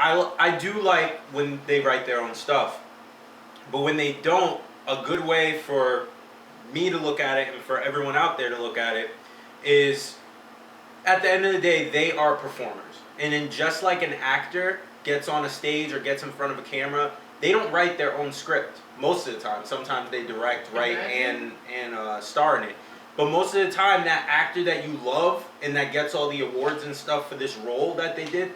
I do like when they write their own stuff, but when they don't, a good way for me to look at it and for everyone out there to look at it is, at the end of the day, they are performers. And then just like an actor gets on a stage or gets in front of a camera, they don't write their own script most of the time. Sometimes they direct, write, and star in it. But most of the time, that actor that you love and that gets all the awards and stuff for this role that they did,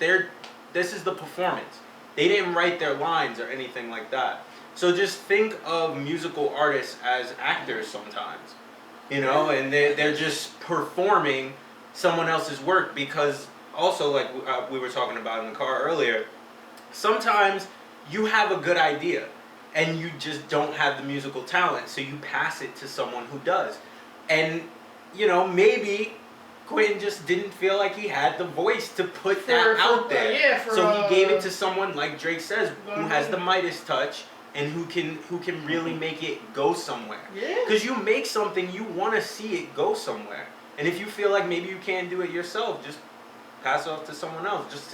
this is the performance. They didn't write their lines or anything like that. So just think of musical artists as actors sometimes, you know, and they're just performing someone else's work, because also, like we were talking about in the car earlier, sometimes you have a good idea and you just don't have the musical talent, so you pass it to someone who does. And, you know, maybe Quentin just didn't feel like he had the voice to put that out there. So he gave it to someone, like Drake says, who has the Midas touch and who can really make it go somewhere. Because you make something, you want to see it go somewhere. And if you feel like maybe you can't do it yourself, just pass it off to someone else, just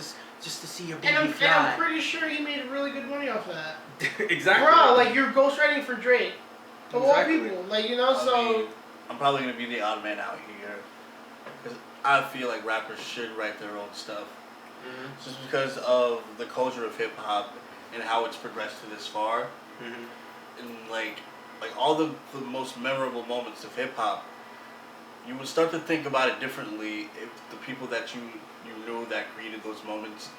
to see your baby fly. And I'm pretty sure he made really good money off of that. Exactly. Bro, like, you're ghostwriting for Drake. Of all people. Like, you know, I mean, I'm probably going to be the odd man out here. Because I feel like rappers should write their own stuff. Mm-hmm. Just because of the culture of hip-hop and how it's progressed to this far. Mm-hmm. And, like all the most memorable moments of hip-hop, you would start to think about it differently if the people that you knew that created those moments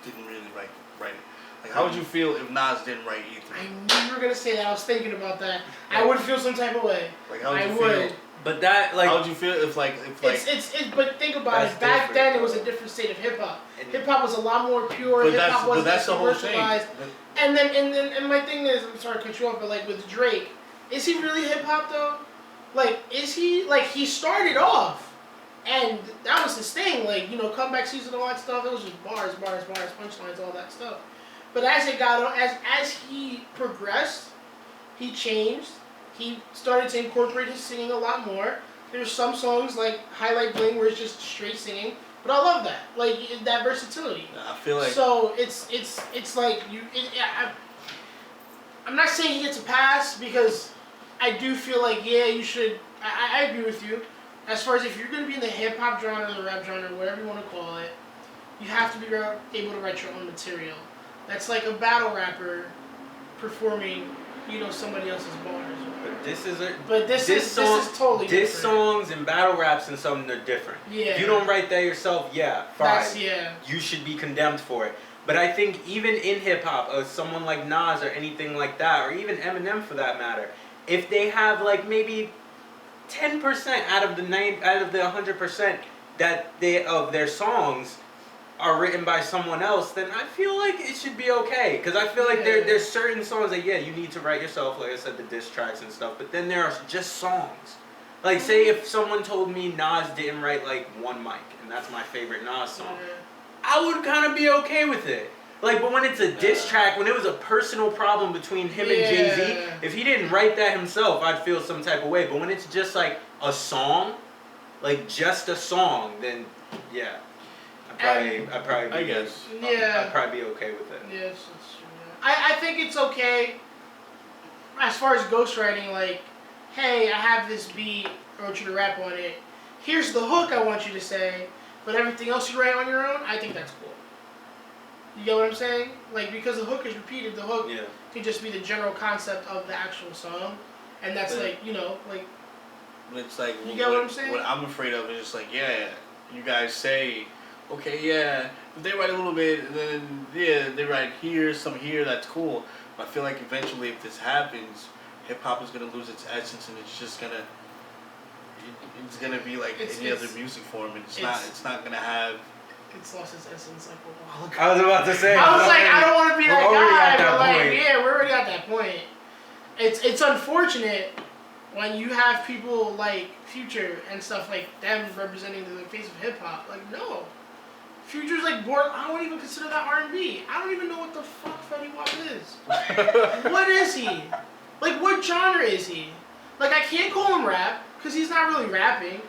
didn't really write it. Like, how would you feel if Nas didn't write Ether? I knew you were gonna say that. I was thinking about that. I would feel some type of way. Like, how would you feel? But that, like, how would you feel if but think about it. Back then, it was a different state of hip hop. Hip hop was a lot more pure. Hip hop wasn't that's the whole thing. And then my thing is, I'm sorry to cut you off, but like with Drake, is he really hip hop though? Like, is he, like, he started off, and that was his thing, like, you know, comeback season, all that stuff, it was just bars, punchlines, all that stuff. But as it got on, as he progressed, he changed, he started to incorporate his singing a lot more. There's some songs, like Highlight Bling, where it's just straight singing, but I love that, like, that versatility. I feel like... So, it's like, I'm not saying he gets a pass, because I do feel like, yeah, you should. I agree with you. As far as if you're going to be in the hip-hop genre, the rap genre, whatever you want to call it, you have to be able to write your own material. That's like a battle rapper performing, you know, somebody else's bars. But this is totally different. Diss songs and battle raps and something, they're different. Yeah. If you don't write that yourself, fine. Yeah. You should be condemned for it. But I think even in hip-hop, someone like Nas or anything like that, or even Eminem for that matter, if they have like maybe 10% out of the 100% that of their songs are written by someone else, then I feel like it should be okay. Because I feel like there's certain songs that you need to write yourself, like I said, the diss tracks and stuff. But then there are just songs. Like, say if someone told me Nas didn't write like One Mic, and that's my favorite Nas song, I would kind of be okay with it. Like, but when it's a diss track, when it was a personal problem between him and Jay-Z, if he didn't write that himself, I'd feel some type of way. But when it's just like a song, like just a song, then I'd probably be okay with it. Yes, that's true. I think it's okay as far as ghostwriting, like, hey, I have this beat, I want you to rap on it. Here's the hook I want you to say, but everything else you write on your own, I think that's cool. You get what I'm saying? Like, because the hook is repeated, the hook can just be the general concept of the actual song. And that's like, you know, like... It's like... You get what I'm saying? What I'm afraid of is just like, you guys say, okay, if they write a little bit, then, they write here, some here, that's cool. But I feel like eventually if this happens, hip-hop is going to lose its essence, and it's just going to... It's going to be like any other music form, and it's not going to have... It's lost its essence like a while ago. I was about to say. I was like, I don't want to be that guy, but like, we're already at that point. It's unfortunate when you have people like Future and stuff like them representing the face of hip hop. Like, no, Future's like born. I don't even consider that R&B. I don't even know what the fuck Fetty Wap is. What is he? Like, what genre is he? Like, I can't call him rap because he's not really rapping.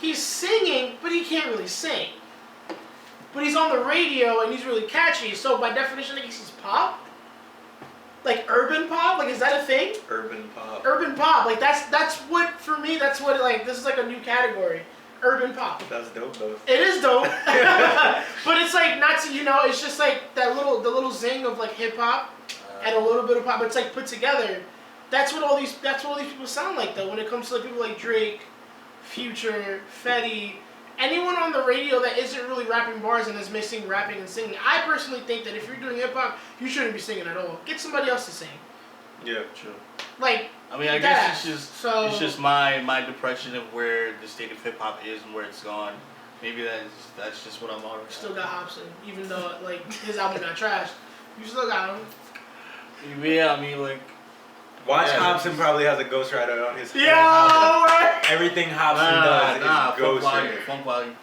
He's singing, but he can't really sing. but he's on the radio and he's really catchy. So by definition, I guess he's pop. Like urban pop, like is that a thing? Urban pop. Urban pop, like that's what for me. That's what like this is like a new category. Urban pop. That's dope though. It is dope, but it's like not to it's just like the little zing of like hip hop and a little bit of pop. But it's like put together. That's what all these people sound like though. When it comes to like people like Drake, Future, Fetty. Anyone on the radio that isn't really rapping bars and is missing rapping and singing, I personally think that if you're doing hip hop, you shouldn't be singing at all. Get somebody else to sing. Yeah, true. Like, I mean, I guess it's just my depression of where the state of hip hop is and where it's gone. Maybe that's just what I'm on. Still got Hobson, even though like his album got trashed. You still got him. Yeah, I mean like. Watch Hobson probably has a ghostwriter on his. Everything Hobson does is ghostwriter. Funk volume.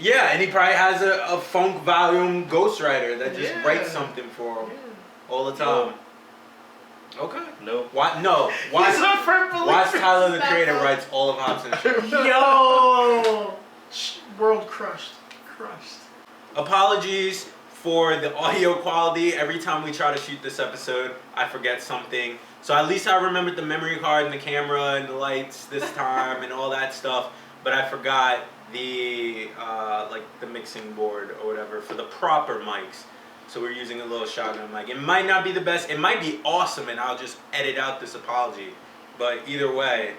Yeah, and he probably has a funk volume ghostwriter that just writes something for him all the time. Okay. No. No. Watch Tyler the Creator writes all of Hobson's shit. Yo! World crushed. Apologies for the audio quality. Every time we try to shoot this episode, I forget something. So at least I remembered the memory card and the camera and the lights this time and all that stuff. But I forgot the the mixing board or whatever for the proper mics. So we're using a little shotgun mic. It might not be the best. It might be awesome, and I'll just edit out this apology. But either way.